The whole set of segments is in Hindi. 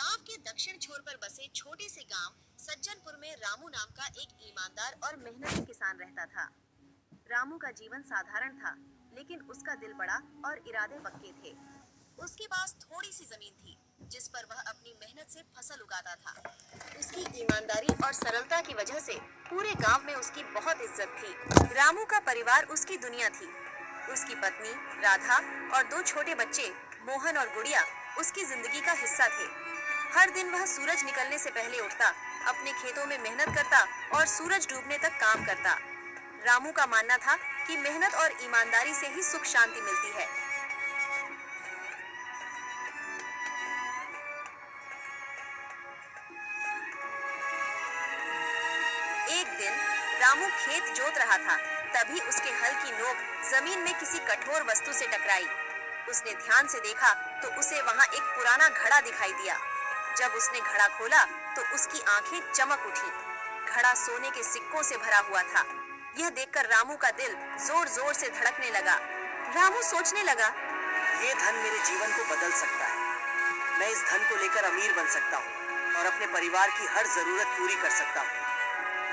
गांव के दक्षिण छोर पर बसे छोटे से गांव सज्जनपुर में रामू नाम का एक ईमानदार और मेहनती किसान रहता था। रामू का जीवन साधारण था, लेकिन उसका दिल बड़ा और इरादे पक्के थे। उसके पास थोड़ी सी जमीन थी, जिस पर वह अपनी मेहनत से फसल उगाता था। उसकी ईमानदारी और सरलता की वजह से पूरे गांव में उसकी बहुत इज्जत थी। रामू का परिवार उसकी दुनिया थी। उसकी पत्नी राधा और दो छोटे बच्चे मोहन और गुड़िया उसकी जिंदगी का हिस्सा थे। हर दिन वह सूरज निकलने से पहले उठता, अपने खेतों में मेहनत करता और सूरज डूबने तक काम करता। रामू का मानना था कि मेहनत और ईमानदारी से ही सुख शांति मिलती है। एक दिन रामू खेत जोत रहा था, तभी उसके हल की नोक जमीन में किसी कठोर वस्तु से टकराई। उसने ध्यान से देखा तो उसे वहां एक पुराना घड़ा दिखाई दिया। जब उसने घड़ा खोला तो उसकी आंखें चमक उठी। घड़ा सोने के सिक्कों से भरा हुआ था। यह देखकर रामू का दिल जोर जोर से धड़कने लगा। रामू सोचने लगा, ये धन मेरे जीवन को बदल सकता है। मैं इस धन को लेकर अमीर बन सकता हूँ और अपने परिवार की हर जरूरत पूरी कर सकता हूँ।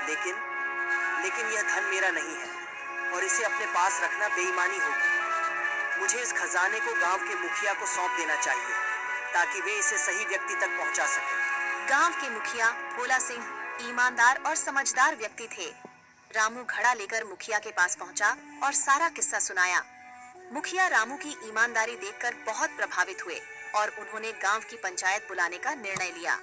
लेकिन यह धन मेरा नहीं है और इसे अपने पास रखना बेईमानी होगी। मुझे इस खजाने को गांव के मुखिया को सौंप देना चाहिए, ताकि वे इसे सही व्यक्ति तक पहुंचा सकें। गांव के मुखिया भोला सिंह ईमानदार और समझदार व्यक्ति थे। रामू घड़ा लेकर मुखिया के पास पहुंचा और सारा किस्सा सुनाया। मुखिया रामू की ईमानदारी देखकर बहुत प्रभावित हुए और उन्होंने गांव की पंचायत बुलाने का निर्णय लिया।